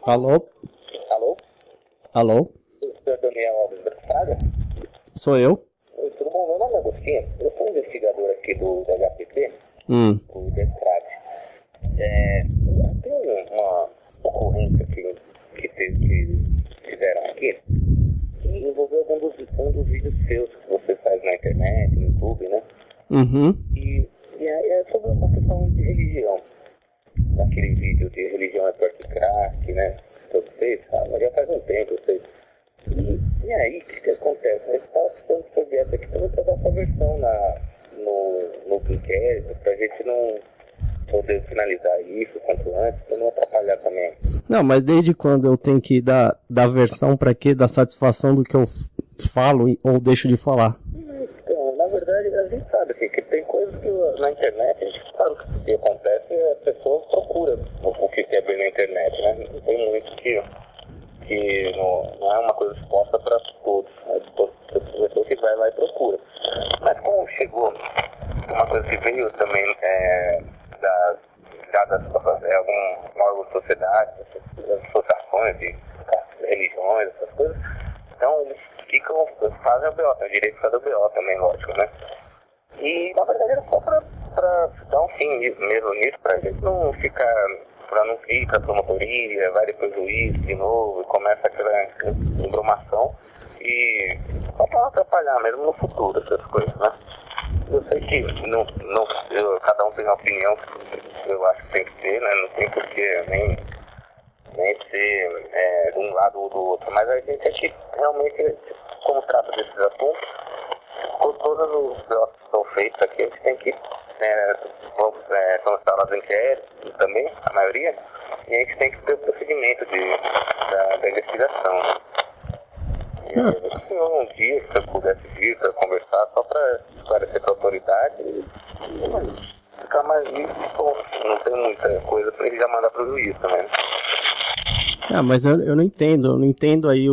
Alô? Alô? Alô? Senhor Daniel Alves da Fraga? Sou eu? Oi, tudo bom? Meu nome é Agostinho. Eu sou investigador aqui do HPP, do DESTRAD. Tem uma ocorrência que fizeram aqui e envolveu um dos vídeos seus que você faz na internet, no YouTube, né? E aí é sobre uma questão de religião. Naquele vídeo de religião é pior que crack, né? Todos vocês, mas já faz um tempo, eu sei. E aí, o que acontece? A gente estava precisando sobre essa aqui para dar essa versão no inquérito, para a gente não poder finalizar isso quanto antes, para não atrapalhar também. Não, mas desde quando eu tenho que dar versão para quê? Da satisfação do que eu falo ou deixo de falar? Então, na verdade, a gente sabe que tem coisas que na internet, a gente sabe que o que acontece é a pessoa procura o que quer ver na internet, né? Não tem muito que não é uma coisa exposta para todos, né? A pessoa que vai lá e procura. Mas como chegou, uma coisa que veio também algum órgão de sociedade, associações de religiões, essas coisas, então eles fazem o BO, tem o direito de fazer o BO também, lógico, né? E na verdade era só para dar um fim mesmo nisso, para a gente não ficar, para não ir para a promotoria, vai depois o juiz de novo, e começa aquela embromação, e só para não atrapalhar mesmo no futuro essas coisas, né? Eu sei que cada um tem uma opinião que eu acho que tem que ter, né? Não tem porquê nem ser de um lado ou do outro, mas a gente aqui realmente, como trata desses assuntos, todos os BOs que são feitos aqui, a gente tem que são instalados inquéritos também, a maioria, e a gente tem que ter o procedimento da investigação. E um dia, se eu pudesse vir para conversar, só para esclarecer para a autoridade, ficar mais livre, não tem muita coisa para ele já mandar para o juiz também. Mas eu não entendo aí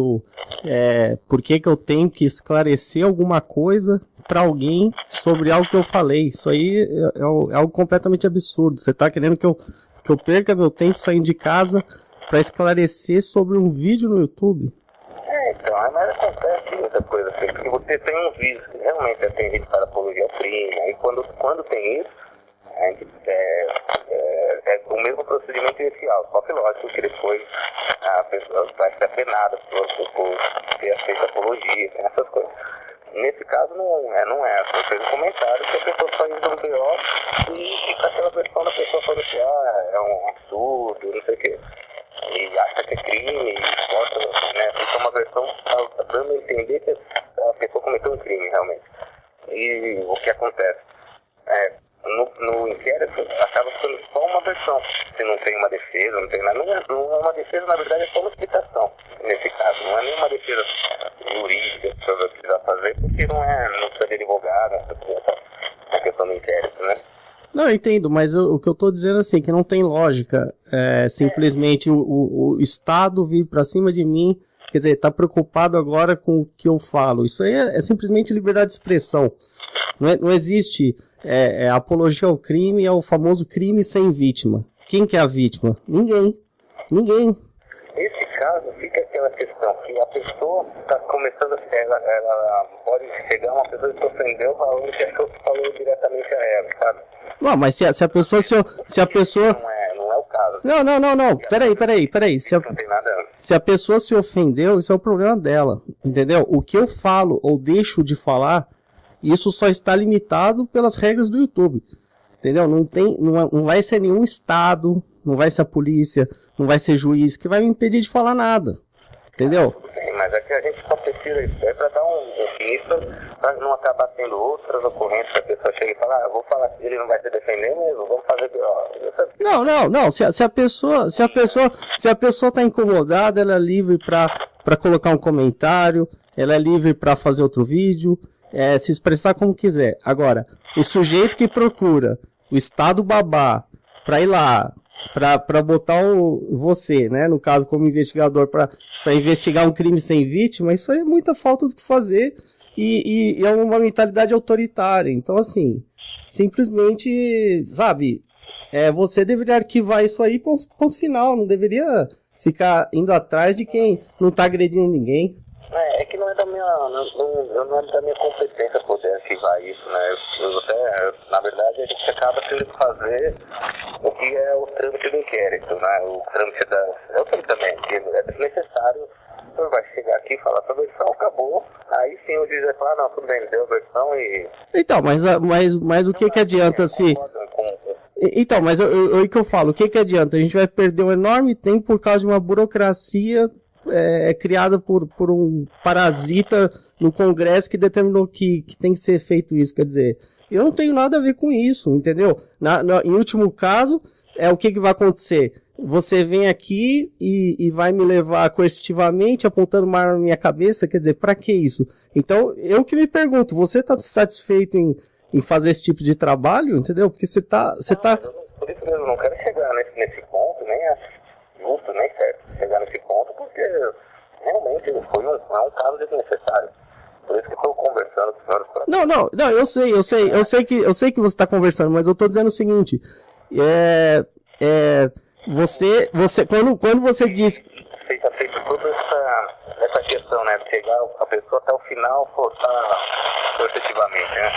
por que eu tenho que esclarecer alguma coisa para alguém sobre algo que eu falei. Isso aí é algo completamente absurdo. Você tá querendo que eu perca meu tempo saindo de casa para esclarecer sobre um vídeo no YouTube? Então, mas acontece muita coisa assim, porque você tem um vídeo que realmente é vídeo para apologia ao crime, e quando tem isso, a gente, é o mesmo procedimento inicial, só que lógico que depois a pessoa vai ser penada por ter feito apologia, essas coisas. Nesse caso não é. Você fez um comentário que a pessoa faz um BO e fica aquela versão da pessoa falando assim, é um absurdo, não sei o quê. E acha que é crime, e bota, né? Fica uma versão dando a entender que a pessoa cometeu um crime, realmente. E o que acontece? No inquérito, acaba sendo só uma versão. Se não tem uma defesa, não tem nada. Não é uma defesa, na verdade, é só uma explicação, nesse caso. Não é nenhuma defesa jurídica que você vai precisar fazer, porque não precisa de advogado, essa questão do inquérito, né? Não, eu entendo, mas o que eu tô dizendo assim, que não tem lógica, simplesmente o Estado vir pra cima de mim, quer dizer, tá preocupado agora com o que eu falo. Isso aí é simplesmente liberdade de expressão. Não existe apologia ao crime, é o famoso crime sem vítima. Quem que é a vítima? Ninguém. Nesse caso, fica aquela questão que a pessoa está começando, ela pode chegar uma pessoa que se ofendeu falando que achou que falou diretamente a ela, sabe? Não, mas se a pessoa... Não é o caso. Não. Peraí. Não tem nada. Se a pessoa se ofendeu, isso é o problema dela, entendeu? O que eu falo ou deixo de falar, isso só está limitado pelas regras do YouTube, entendeu? Não vai ser nenhum Estado, não vai ser a polícia, não vai ser juiz que vai me impedir de falar nada, entendeu? Sim, mas aqui a gente só precisa isso, para dar um fim, para não acabar tendo outras ocorrências, que a pessoa chega e fala, vou falar que ele não vai se defender mesmo, vamos fazer pior. Não, se a pessoa tá incomodada, ela é livre para colocar um comentário, ela é livre para fazer outro vídeo, se expressar como quiser. Agora, o sujeito que procura o Estado babá para ir lá, para botar você, né, no caso como investigador, para investigar um crime sem vítima, isso aí é muita falta do que fazer e é uma mentalidade autoritária. Então, assim, simplesmente, sabe, você deveria arquivar isso aí, ponto final, não deveria ficar indo atrás de quem não tá agredindo ninguém. É que não é da minha, não é da minha competência poder arquivar isso, né? Na verdade, a gente acaba tendo que fazer o que é o trâmite do inquérito, né? O trâmite eu sei também, que é desnecessário. O senhor vai chegar aqui e falar sua versão, acabou. Aí sim o juiz vai falar, não, tudo bem, deu a versão e... Então, mas o que adianta se... Então, mas o que eu falo, o que adianta? A gente vai perder um enorme tempo por causa de uma burocracia criada por um parasita no Congresso que determinou que tem que ser feito isso. Quer dizer, eu não tenho nada a ver com isso, entendeu? Em último caso, o que vai acontecer? Você vem aqui e vai me levar coercitivamente, apontando uma arma na minha cabeça, quer dizer, pra que isso? Então, eu que me pergunto, você tá satisfeito em fazer esse tipo de trabalho, entendeu? Porque você tá... Por isso mesmo, eu não quero chegar nesse ponto, nem acho justo, nem certo chegar nesse ponto, porque realmente é um caso desnecessário. Por isso que estou conversando com o senhor. Não, eu sei que você está conversando, mas eu estou dizendo o seguinte, você quando você diz... Feita toda essa questão, né, de chegar a pessoa até o final, forçar efetivamente, né?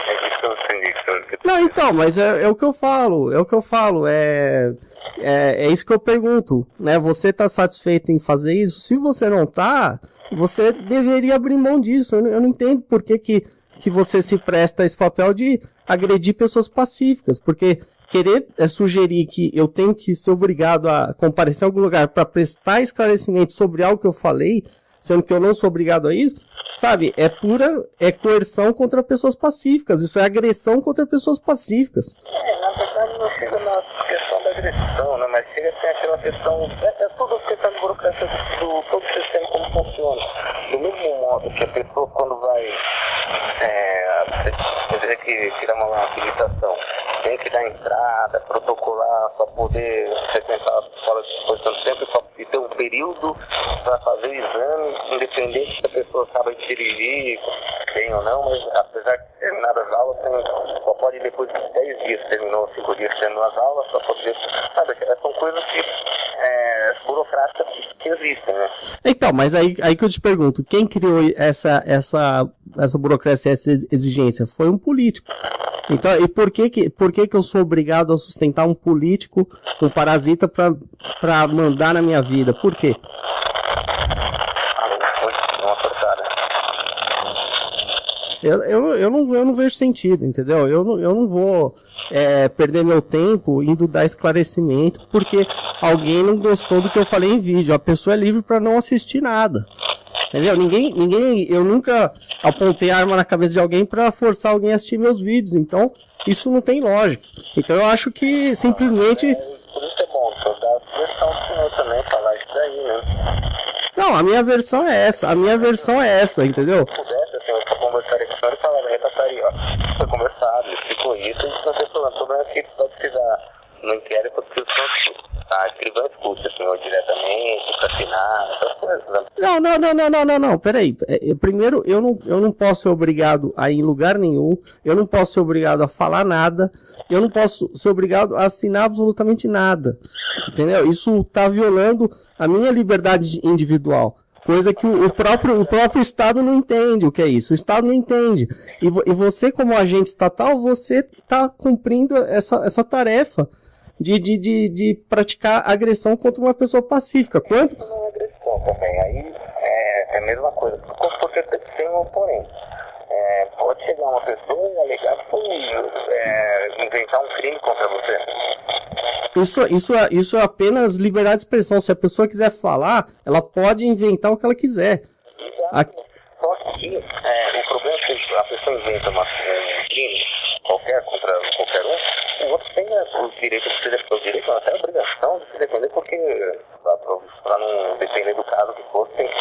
É isso que eu entendi. Não, então, mas é o que eu falo, é isso que eu pergunto, né? Você está satisfeito em fazer isso? Se você não está, você deveria abrir mão disso. Eu não entendo por que você se presta a esse papel de agredir pessoas pacíficas, porque querer sugerir que eu tenho que ser obrigado a comparecer em algum lugar para prestar esclarecimento sobre algo que eu falei, sendo que eu não sou obrigado a isso, sabe, é coerção contra pessoas pacíficas, isso é agressão contra pessoas pacíficas. Na verdade não chega na questão da agressão, né, mas chega a ser aquela questão, toda a questão de burocracia do todo o sistema como funciona. Do mesmo modo que a pessoa quando vai dizer que tirar uma habilitação, tem que dar entrada, protocolar para poder frequentar a escola de exposição de tempo e ter um período para fazer o exame, independente se a pessoa sabe dirigir bem ou não, mas apesar de determinadas aulas, só pode depois de 10 dias, terminou 5 dias tendo as aulas, só poder, sabe, são coisas que burocráticas que existem, né? Então, mas aí que eu te pergunto, quem criou essa burocracia, essa exigência? Foi um político. Então, e por que eu sou obrigado a sustentar um político, um parasita, pra mandar na minha vida? Por quê? Eu não vejo sentido, entendeu? Eu não vou perder meu tempo indo dar esclarecimento porque alguém não gostou do que eu falei em vídeo. A pessoa é livre para não assistir nada. Entendeu? Eu nunca apontei a arma na cabeça de alguém para forçar alguém a assistir meus vídeos. Então, isso não tem lógica. Então, eu acho que simplesmente... Por isso é bom, só dá a versão do senhor também, falar isso daí, né? Não, a minha versão é essa. Entendeu? Se pudesse, assim, eu conversaria com o senhor e falava, retrataria, ó, foi conversado, explicou isso, e não tem problema. O problema é que pode precisar, no inquérito, pode precisar... A escrivã escuta o senhor diretamente, para assinar, essas coisas. Né? Não, peraí. Primeiro, eu não posso ser obrigado a ir em lugar nenhum, eu não posso ser obrigado a falar nada, eu não posso ser obrigado a assinar absolutamente nada. Entendeu? Isso tá violando a minha liberdade individual. Coisa que o próprio Estado não entende o que é isso. O Estado não entende. E você, como agente estatal, você tá cumprindo essa tarefa de praticar agressão contra uma pessoa pacífica. Quanto? Não é agressão também, aí é a mesma coisa. Porque tem um porém. Pode chegar uma pessoa e alegar que foi inventar um crime contra você. Isso é apenas liberdade de expressão. Se a pessoa quiser falar, ela pode inventar o que ela quiser. Só que o problema é que a pessoa inventa um crime qualquer contra qualquer um, o outro tem o direito de se defender, o direito, até a obrigação de se defender, porque para não depender do caso que for, tem que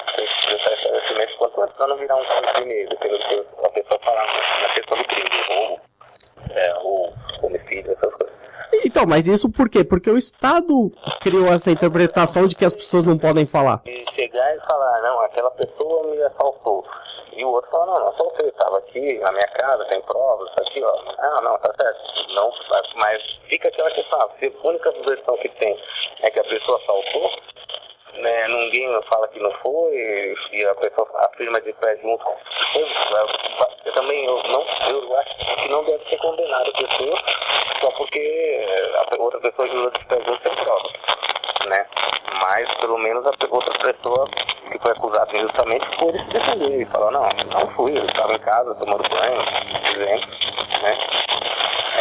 prestar esclarecimento quanto antes, para não virar um crime, dependendo do que a pessoa falar na questão do crime, roubo, ou homicídio, essas coisas. Então, mas isso por quê? Porque o Estado criou essa interpretação de que as pessoas não podem falar. E chegar e falar, não, aquela pessoa me assaltou. E o outro fala, não assaltei, estava aqui na minha casa, tem provas, tá aqui, ó. Ah, não, tá certo. Não, mas fica aquela questão, se a única versão que tem é que a pessoa assaltou, né, ninguém fala que não foi, e a pessoa afirma de pé junto. Eu acho que não deve ser condenado a pessoa só porque a outra pessoa jurou de pé junto sem prova, né? Mas pelo menos a outra pessoa que foi acusada injustamente pôde se defender e falar, não fui, eu estava em casa tomando banho, por exemplo, né?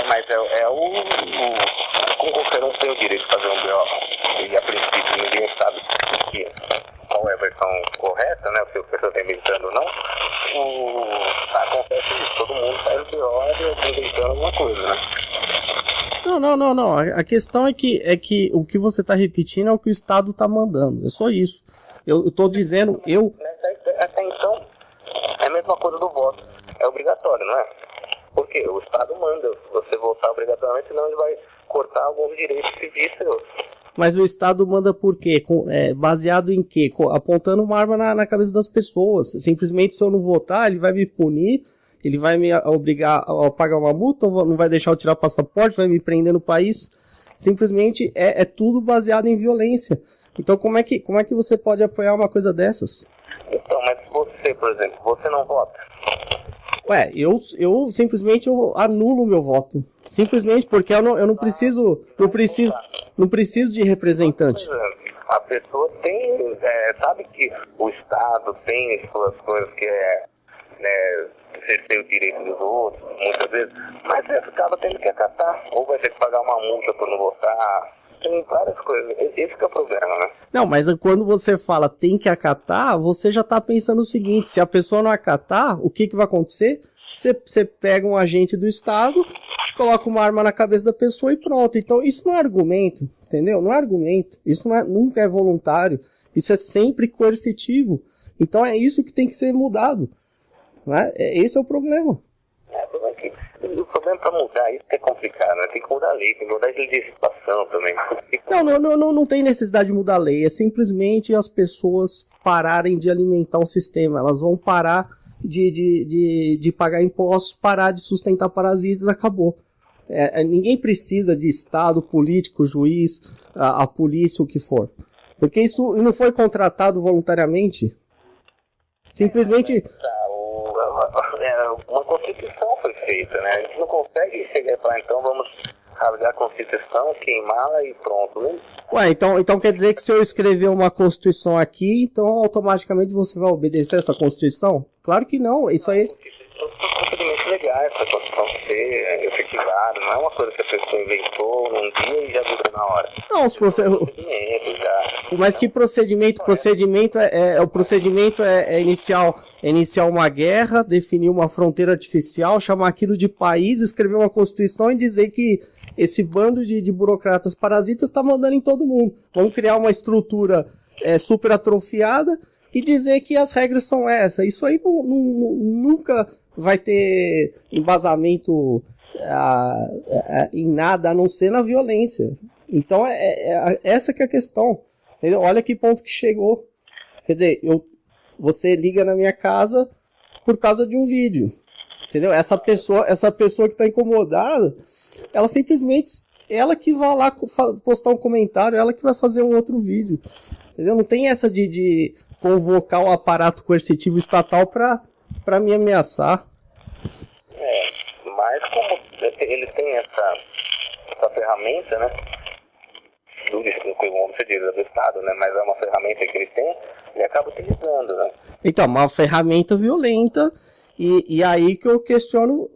Mas como qualquer um tem o direito de fazer um BO, e a princípio ninguém sabe qual é a versão correta, né? Se a pessoa está inventando ou não, acontece isso, todo mundo faz o BO inventando alguma coisa, né? Não. A questão é que o que você está repetindo é o que o Estado está mandando. É só isso. Eu estou dizendo, Até então, é a mesma coisa do voto. É obrigatório, não é? Porque o Estado manda você votar obrigatoriamente, senão ele vai cortar alguns direitos civis seus. Mas o Estado manda por quê? Baseado em quê? Apontando uma arma na cabeça das pessoas. Simplesmente, se eu não votar, ele vai me punir, ele vai me obrigar a pagar uma multa, não vai deixar eu tirar passaporte, vai me prender no país. Simplesmente é tudo baseado em violência. Então, como é que você pode apoiar uma coisa dessas? Então, mas você, por exemplo, você não vota? Eu simplesmente anulo o meu voto. Simplesmente porque eu não preciso de representante. A pessoa tem, sabe que o Estado tem suas coisas que exercer o direito dos outros, muitas vezes, mas você acaba tendo que acatar, ou vai ter que pagar uma multa por não votar, tem várias coisas, esse que é o problema, né? Não, mas quando você fala tem que acatar, você já está pensando o seguinte, se a pessoa não acatar, o que vai acontecer? Você pega um agente do Estado, coloca uma arma na cabeça da pessoa e pronto. Então isso não é argumento, entendeu? Não é argumento, isso nunca é voluntário, isso é sempre coercitivo. Então é isso que tem que ser mudado. Né? Esse é o problema. O problema para mudar isso é complicado, né? Tem que mudar a lei, tem que mudar a legislação também. Não tem necessidade de mudar a lei, é simplesmente as pessoas pararem de alimentar um sistema, elas vão parar de pagar impostos, parar de sustentar parasitas, acabou. Ninguém precisa de Estado, político, juiz, a polícia, o que for. Porque isso não foi contratado voluntariamente. Simplesmente... Uma Constituição foi feita, né? A gente não consegue chegar e falar, então vamos rasgar a Constituição, queimá-la e pronto, né? Então quer dizer que se eu escrever uma Constituição aqui, então automaticamente você vai obedecer essa Constituição? Claro que não, isso aí... São procedimentos legais para a Constituição ser efetivada, não é uma coisa que a pessoa inventou num dia e já virou na hora. Não, os procedimentos... Mas que procedimento? O procedimento é iniciar uma guerra, definir uma fronteira artificial, chamar aquilo de país, escrever uma Constituição e dizer que esse bando de burocratas parasitas está mandando em todo mundo. Vamos criar uma estrutura super atrofiada e dizer que as regras são essas. Isso aí nunca vai ter embasamento em nada, a não ser na violência. Então, essa que é a questão. Entendeu? Olha que ponto que chegou. Quer dizer, você liga na minha casa por causa de um vídeo. Entendeu? Essa pessoa que está incomodada, ela simplesmente, ela que vai lá postar um comentário, ela que vai fazer um outro vídeo. Entendeu? Não tem essa de convocar o aparato coercitivo estatal para me ameaçar. Mas como ele tem essa ferramenta, né? Como você diz, do Estado, né? Mas é uma ferramenta que ele tem, ele acaba utilizando, né? Então, uma ferramenta violenta, e aí que eu questiono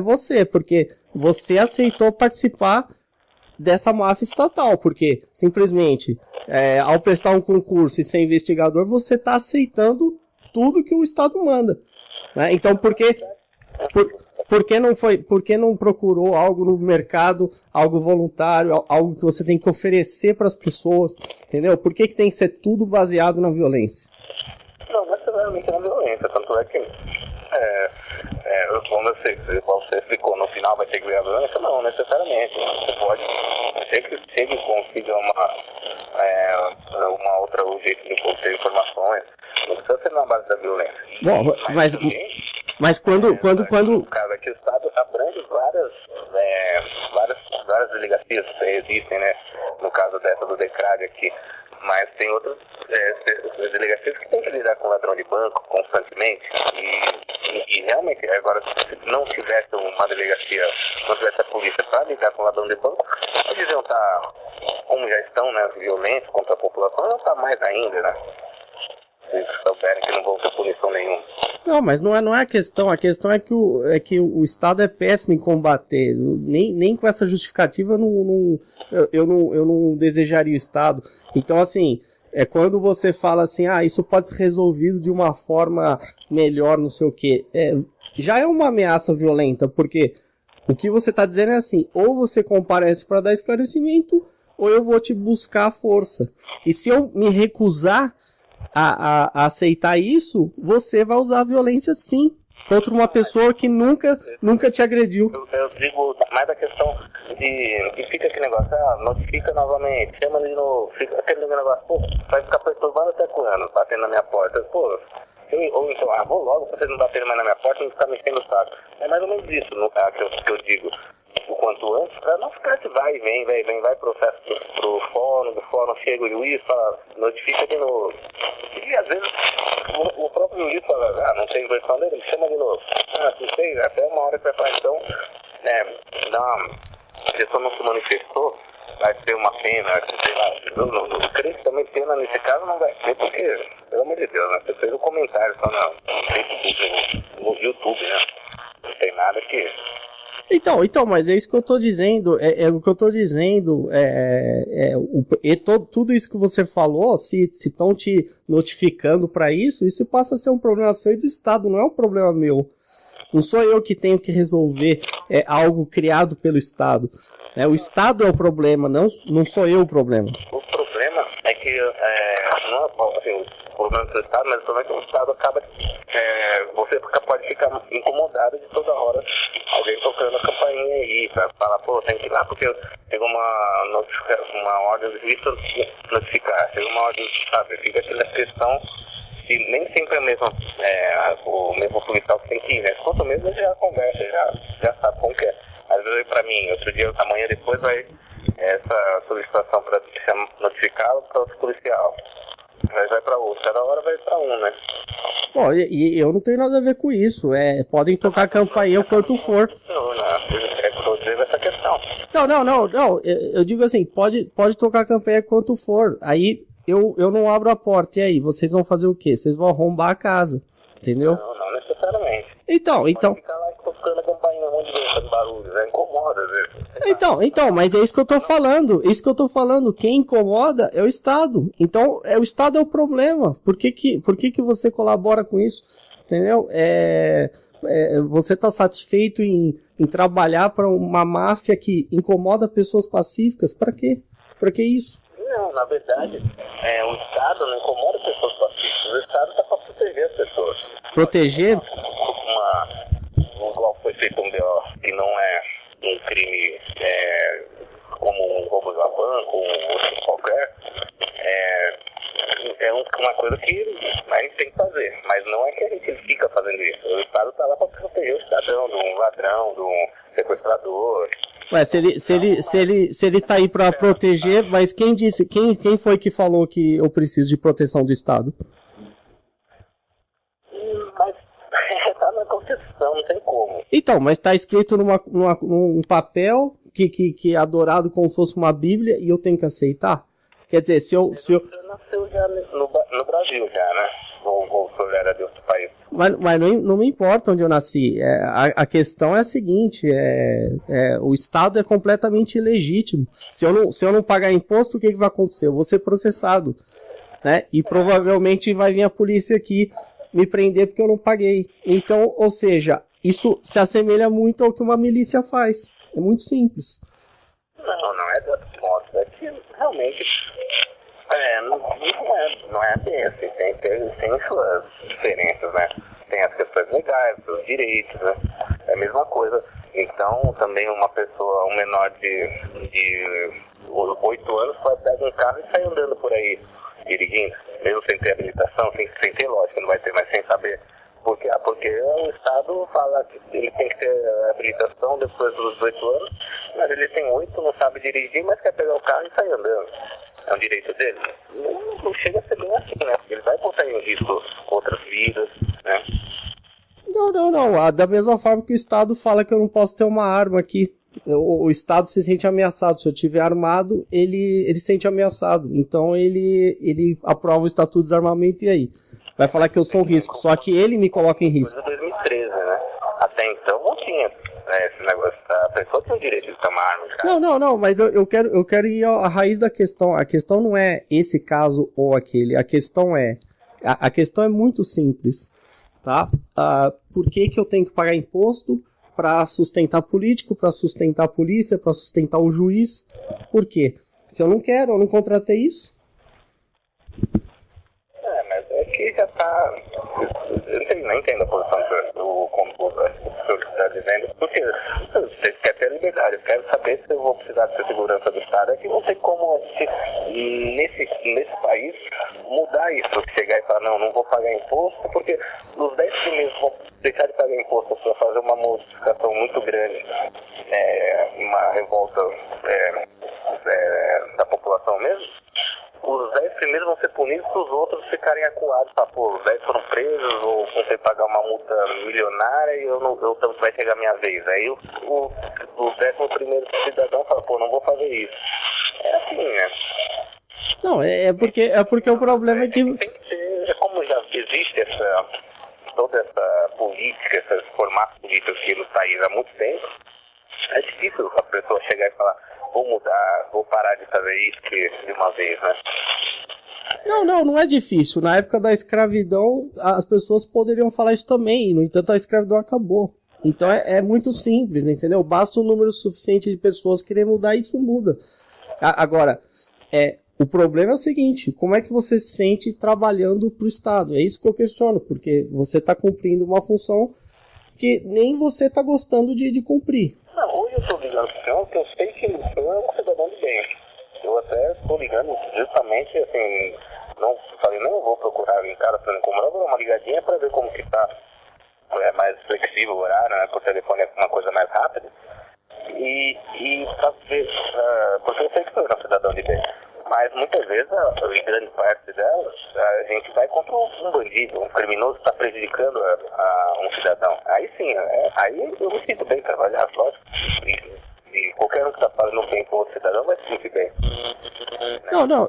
você, porque você aceitou participar dessa máfia estatal, porque simplesmente, ao prestar um concurso e ser investigador, você está aceitando tudo que o Estado manda. Né? Então, por que não procurou algo no mercado, algo voluntário, algo que você tem que oferecer para as pessoas, entendeu? Por que tem que ser tudo baseado na violência? Não necessariamente na violência, tanto é que como você explicou, no final vai ter que ver a violência? Não, necessariamente. Você pode sempre conseguir uma outra jeito de obter informações, não precisa ser na base da violência. Bom, mas quando... No caso aqui, o Estado abrange várias delegacias que existem, né? No caso dessa do CRAD aqui, mas tem outras delegacias que têm que lidar com ladrão de banco constantemente, e realmente, agora, se não tivesse uma delegacia, não tivesse a polícia para lidar com ladrão de banco, eles iam estar, como já estão, né, violentos contra a população, iam estar mais ainda, né? Se eles souberem que não vão ter punição nenhuma. Não, mas não é a questão é que o Estado é péssimo em combater, nem com essa justificativa eu não desejaria o Estado. Então, assim, quando você fala assim, isso pode ser resolvido de uma forma melhor, não sei o quê, já é uma ameaça violenta, porque o que você está dizendo é assim, ou você comparece para dar esclarecimento, ou eu vou te buscar a força. E se eu me recusar a aceitar isso, você vai usar a violência sim, contra uma pessoa que nunca te agrediu. Eu digo mais a questão de fica aquele negócio, notifica novamente, chama de novo, fica aquele negócio, pô, vai ficar perturbando até quando, batendo na minha porta, pô, ou então, vou logo, pra vocês não baterem mais na minha porta, não ficar mexendo o saco. É mais ou menos isso que eu digo. O quanto antes, para não ficar que vai processo pro fórum, do fórum chega o juiz, fala, notifica de novo. E às vezes o próprio juiz fala, não tem versão dele, me chama de novo. Não sei, até uma hora que vai falar, então, a pessoa não se manifestou, vai ter uma pena, sei lá, eu creio que também pena nesse caso não vai ter, porque, pelo amor de Deus, né, você fez um comentário só no Facebook, no YouTube, né, não tem nada que... Então, mas é isso que eu tô dizendo, o que eu tô dizendo, tudo isso que você falou, se estão te notificando para isso passa a ser um problema seu e do Estado, não é um problema meu. Não sou eu que tenho que resolver algo criado pelo Estado. O Estado é o problema, não sou eu o problema. O problema é que, não é assim, o problema do Estado, mas o problema é que o Estado acaba, você pode ficar incomodado de toda hora alguém tocando a campainha aí, pra falar, pô, tem que ir lá porque chegou uma ordem de vista notificar, chegou uma ordem, sabe, fica aquela questão e nem sempre é o mesmo policial que tem que ir, né? Quanto mesmo ele já conversa, já sabe como que é. Às vezes pra mim, outro dia, amanhã depois vai essa solicitação para notificá-lo para outro policial. Mas vai para outro, cada hora vai para um, né? Bom, e eu não tenho nada a ver com isso. Podem tocar a campainha o quanto for. Não, essa questão. Não. Eu digo assim, pode tocar a campainha quanto for. Aí eu não abro a porta. E aí, vocês vão fazer o quê? Vocês vão arrombar a casa. Entendeu? Não necessariamente. Então. Pode ficar lá tocando a campainha um monte de vezes, fazendo barulho, né? Incomoda, às vezes. Então, mas é isso que eu tô falando. Quem incomoda é o Estado. Então, o Estado é o problema. Por que você colabora com isso? Entendeu? Você tá satisfeito em trabalhar para uma máfia que incomoda pessoas pacíficas? Para quê? Para que isso? Não, na verdade, o Estado não incomoda pessoas pacíficas. O Estado tá para proteger as pessoas. Proteger? Igual foi feito um BO que não é um crime como um roubo de uma banco ou outro qualquer, uma coisa que a gente tem que fazer, mas não é que a gente fica fazendo isso. O Estado está lá para proteger o cidadão de um ladrão, de um sequestrador. Ué, se ele tá aí para proteger, mas quem foi que falou que eu preciso de proteção do Estado? Mas tá na Constituição, não tem como. Então, mas tá escrito num papel que é adorado como se fosse uma Bíblia e eu tenho que aceitar? Quer dizer, se eu... Você nasceu já no Brasil, já, né? Ou era de outro país. Mas não me importa onde eu nasci. A questão é a seguinte, o Estado é completamente ilegítimo. Se eu não pagar imposto, o que vai acontecer? Eu vou ser processado, né? E provavelmente vai vir a polícia aqui me prender porque eu não paguei. Então, ou seja, isso se assemelha muito ao que uma milícia faz. É muito simples. Não é de outro modo. É que realmente não é bem assim. Tem suas diferenças, né? Tem as questões legais, os direitos, né? É a mesma coisa. Então, também uma pessoa, um menor de 8 anos, pode pegar um carro e sair andando por aí, dirigindo, mesmo sem ter habilitação, sem ter lógica, não vai ter, mas sem saber. Porque o Estado fala que ele tem que ter habilitação depois dos 18 anos, mas ele tem 8, não sabe dirigir, mas quer pegar o carro e sair andando. É um direito dele? Não chega a ser bem assim, né? Porque ele vai botar em risco outras vidas, né? Não. Da mesma forma que o Estado fala que eu não posso ter uma arma aqui. O Estado se sente ameaçado. Se eu tiver armado, ele se sente ameaçado. Então ele aprova o Estatuto de Desarmamento e aí? Vai falar que eu sou um risco. Só que ele me coloca em risco. Coisa de 2013, né? Até então não tinha esse negócio. A pessoa tem o direito de tomar arma. Cara. Não, mas eu quero ir à raiz da questão. A questão não é esse caso ou aquele. A questão é muito simples, tá? Por que eu tenho que pagar imposto para sustentar político, para sustentar a polícia, para sustentar o juiz? Por quê? Se eu não quero, eu não contratei isso. Mas é que já tá... Eu nem entendo a posição do senhor que está dizendo, porque você quer ter liberdade, eu quero saber se eu vou precisar de segurança do Estado, é que não tem como nesse país mudar isso, chegar e falar, não vou pagar imposto, porque os 10 primeiros vão deixar de pagar imposto para fazer uma modificação muito grande, uma revolta da população mesmo. Os 10 primeiros vão ser punidos para os outros ficarem acuados. Os 10 foram presos ou vão ter que pagar uma multa milionária e vai chegar a minha vez. Aí o 11º cidadão fala, não vou fazer isso. É assim, né? Não, é porque o problema é que... Tem que ser, como já existe toda essa política, esses formatos políticos aqui no país há muito tempo, é difícil a pessoa chegar e falar, vou mudar, vou parar de fazer isso de uma vez, né? Não é difícil. Na época da escravidão, as pessoas poderiam falar isso também. No entanto, a escravidão acabou. Então é muito simples, entendeu? Basta um número suficiente de pessoas querer mudar e isso muda. Agora, o problema é o seguinte, como é que você se sente trabalhando para o Estado? É isso que eu questiono, porque você está cumprindo uma função que nem você está gostando de cumprir. Não, hoje eu estou ligando para o senhor, porque eu sei que o senhor é um cidadão de bem. Eu até estou ligando justamente, assim, não vou procurar em cara para não incomodar, vou dar uma ligadinha para ver como que está mais flexível o horário, né, por telefone é uma coisa mais rápida. E para ver, porque eu sei que o senhor é um cidadão de bem. Mas muitas vezes, em grande parte delas, a gente vai contra um bandido, um criminoso que está prejudicando um cidadão. Aí sim, aí eu me sinto bem trabalhar, lógico. E qualquer um que está fazendo bem com outro cidadão vai se sentir bem. Não,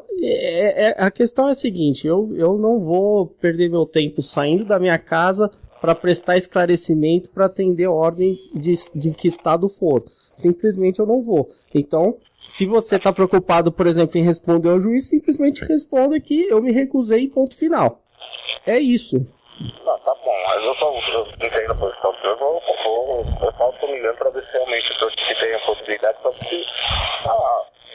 a questão é a seguinte, eu não vou perder meu tempo saindo da minha casa para prestar esclarecimento, para atender ordem de que estado for. Simplesmente eu não vou. Então... Se você está preocupado, por exemplo, em responder ao juiz, simplesmente responda que eu me recusei, ponto final. É isso. Não, tá bom, mas eu entrei na posição do senhor, eu faço ligando para ver se realmente o senhor tem a possibilidade, só que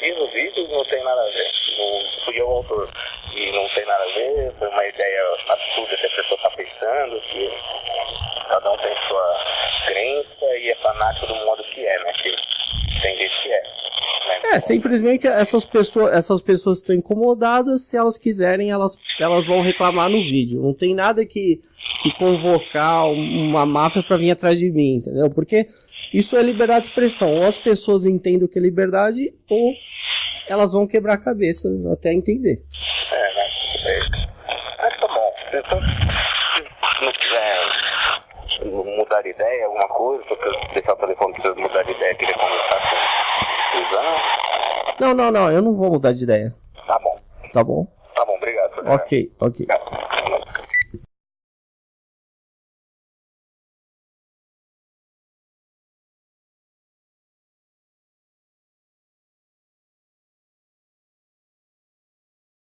fiz o vídeo e não tem nada a ver. Não fui eu o autor. E não tem nada a ver, foi uma ideia absurda que a pessoa está pensando, que cada um tem sua crença e é fanático do modo que é, né? Que tem gente que é. Simplesmente essas pessoas estão incomodadas, se elas quiserem, elas vão reclamar no vídeo. Não tem nada que convocar uma máfia para vir atrás de mim, entendeu? Porque isso é liberdade de expressão. Ou as pessoas entendem o que é liberdade, ou elas vão quebrar a cabeça até entender. Mas tá bom. Então, se não quiser mudar de ideia, alguma coisa, se eu deixar o telefone para vocês mudar de ideia, queria conversar com o Suzano. Não, eu não vou mudar de ideia. Tá bom. Tá bom? Tá bom, obrigado. Ok. Obrigado.